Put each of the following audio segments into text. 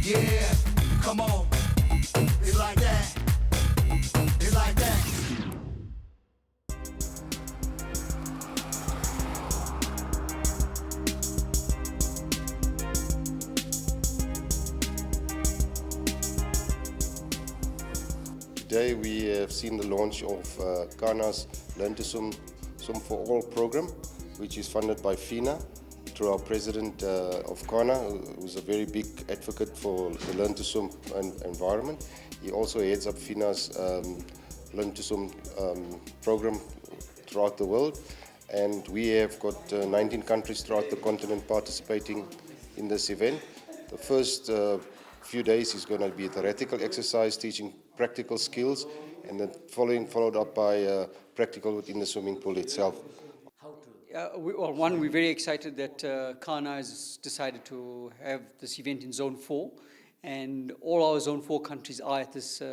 Yeah, come on. It's like that. It's like that. Today we have seen the launch of CANA's Learn to Swim for All program, which is funded by FINA through our president of CANA, who's a very big advocate for the Learn to Swim environment. He also heads up FINA's Learn to Swim program throughout the world. And we have got 19 countries throughout the continent participating in this event. The first few days is going to be a theoretical exercise teaching practical skills, and then followed up by practical within the swimming pool itself. We're very excited that CANA has decided to have this event in Zone 4, and all our Zone 4 countries are at this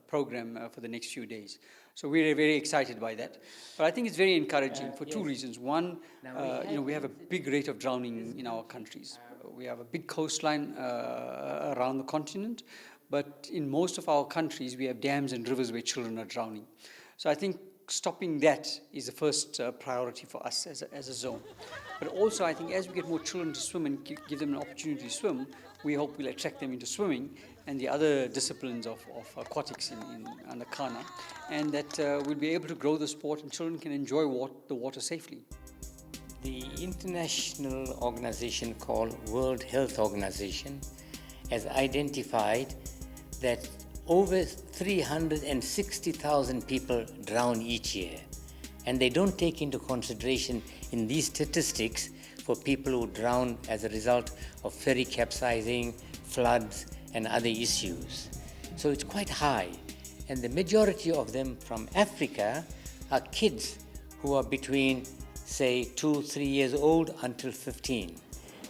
program for the next few days. So we're very excited by that. But I think it's very encouraging for two reasons. One, we have a big rate of drowning in our countries. We have a big coastline around the continent, but in most of our countries we have dams and rivers where children are drowning. So I think stopping that is the first priority for us as a zone. But also I think as we get more children to swim and give them an opportunity to swim, we hope we'll attract them into swimming and the other disciplines of aquatics under CANA, and that we'll be able to grow the sport and children can enjoy the water safely. The international organization called World Health Organization has identified that over 360,000 people drown each year, and they don't take into consideration in these statistics for people who drown as a result of ferry capsizing, floods and other issues. So it's quite high, and the majority of them from Africa are kids who are between say 2-3 years old until 15.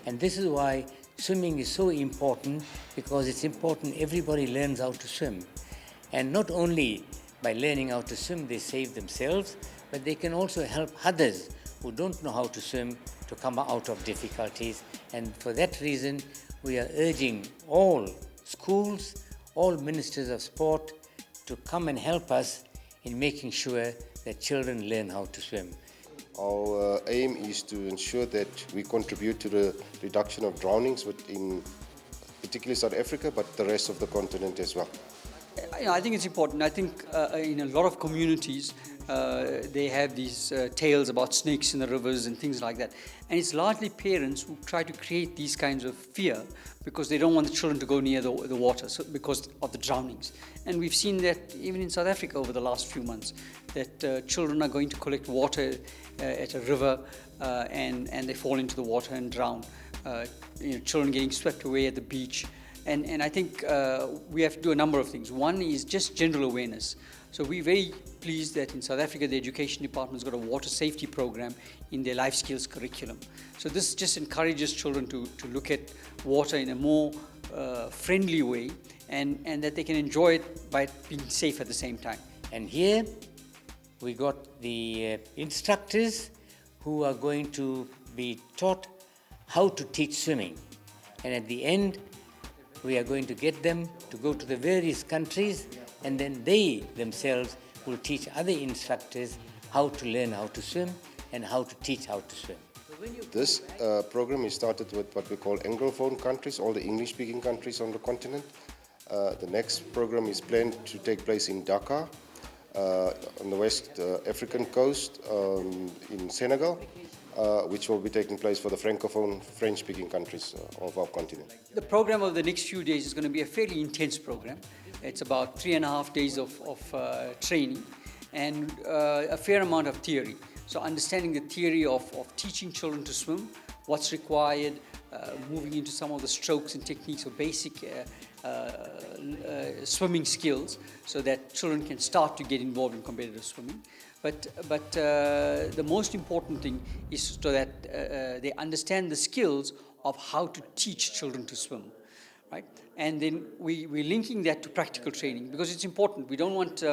And this is why swimming is so important, because it's important everybody learns how to swim. And not only by learning how to swim they save themselves, but they can also help others who don't know how to swim to come out of difficulties. And for that reason we are urging all schools, all ministers of sport to come and help us in making sure that children learn how to swim. Our aim is to ensure that we contribute to the reduction of drownings within particularly South Africa, but the rest of the continent as well. I think it's important. I think in a lot of communities they have these tales about snakes in the rivers and things like that. And it's largely parents who try to create these kinds of fear because they don't want the children to go near the water because of the drownings. And we've seen that even in South Africa over the last few months, that children are going to collect water at a river and they fall into the water and drown. Children getting swept away at the beach. And I think we have to do a number of things. One is just general awareness. So we're very pleased that in South Africa, the Education Department's got a water safety program in their life skills curriculum. So this just encourages children to look at water in a more friendly way and that they can enjoy it by being safe at the same time. And here we got the instructors who are going to be taught how to teach swimming. And at the end, we are going to get them to go to the various countries, and then they themselves will teach other instructors how to learn how to swim and how to teach how to swim. This program is started with what we call Anglophone countries, all the English-speaking countries on the continent. The next program is planned to take place in Dakar, on the West African coast, in Senegal, which will be taking place for the Francophone, French-speaking countries of our continent. The program of the next few days is going to be a fairly intense program. It's about 3.5 days of training and a fair amount of theory. So understanding the theory of teaching children to swim, what's required, moving into some of the strokes and techniques of basic swimming skills so that children can start to get involved in competitive swimming. But the most important thing is so that they understand the skills of how to teach children to swim, right? And then we're linking that to practical training because it's important. We don't want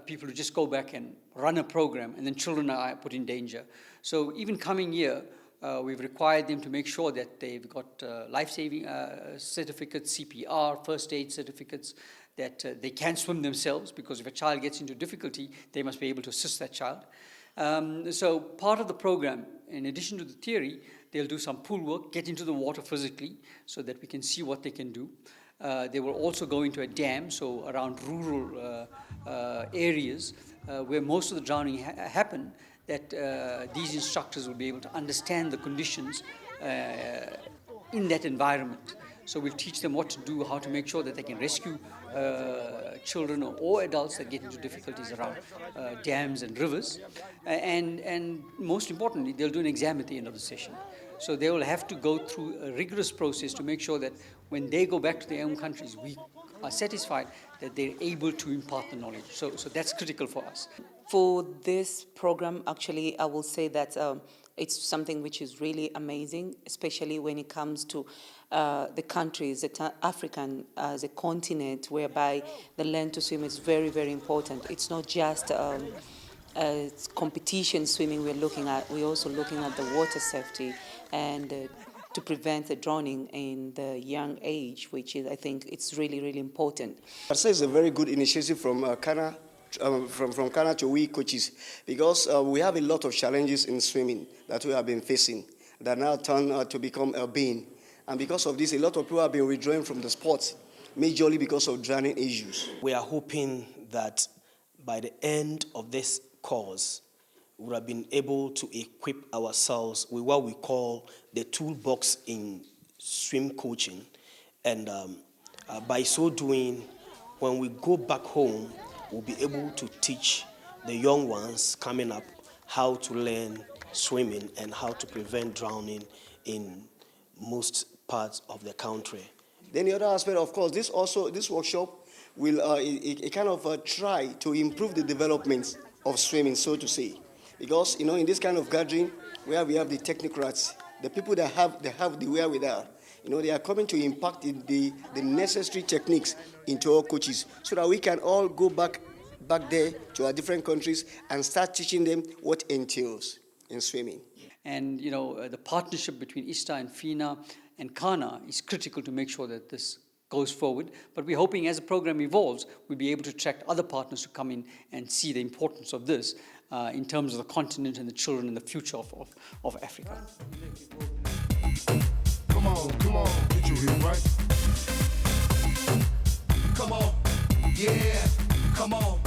people to just go back and run a program and then children are put in danger. So even coming year, we've required them to make sure that they've got life-saving certificates, CPR, first aid certificates, that they can swim themselves, because if a child gets into difficulty, they must be able to assist that child. So part of the program, in addition to the theory, they'll do some pool work, get into the water physically, so that we can see what they can do. They will also go into a dam, so around rural areas where most of the drowning happen, that these instructors will be able to understand the conditions in that environment. So we'll teach them what to do, how to make sure that they can rescue children or adults that get into difficulties around dams and rivers. And most importantly, they'll do an exam at the end of the session. So they will have to go through a rigorous process to make sure that when they go back to their own countries, we are satisfied that they're able to impart the knowledge. So that's critical for us. For this program, actually, I will say that it's something which is really amazing, especially when it comes to the countries, African as a continent, whereby the learn to swim is very, very important. It's not just it's competition swimming we're looking at, we're also looking at the water safety and to prevent the drowning in the young age, which is, I think, it's really, really important. I'd say it's a very good initiative from CANA, from CANA to we coaches, because we have a lot of challenges in swimming that we have been facing that now turn to become a bane. And because of this, a lot of people have been withdrawing from the sport, majorly because of drowning issues. We are hoping that by the end of this course, we have been able to equip ourselves with what we call the toolbox in swim coaching. And by so doing, when we go back home, we'll be able to teach the young ones coming up how to learn swimming and how to prevent drowning in most parts of the country. Then the other aspect, of course, this workshop will kind of try to improve the development of swimming, so to say. Because, in this kind of gathering where we have the technocrats, the people that have the wherewithal, they are coming to impact the necessary techniques into our coaches so that we can all go back there to our different countries and start teaching them what entails in swimming. And, the partnership between ISTA and FINA and CANA is critical to make sure that this goes forward. But we're hoping as the program evolves, we'll be able to attract other partners to come in and see the importance of this in terms of the continent and the children and the future of Africa. Come on, get your hip right. Come on, yeah, come on.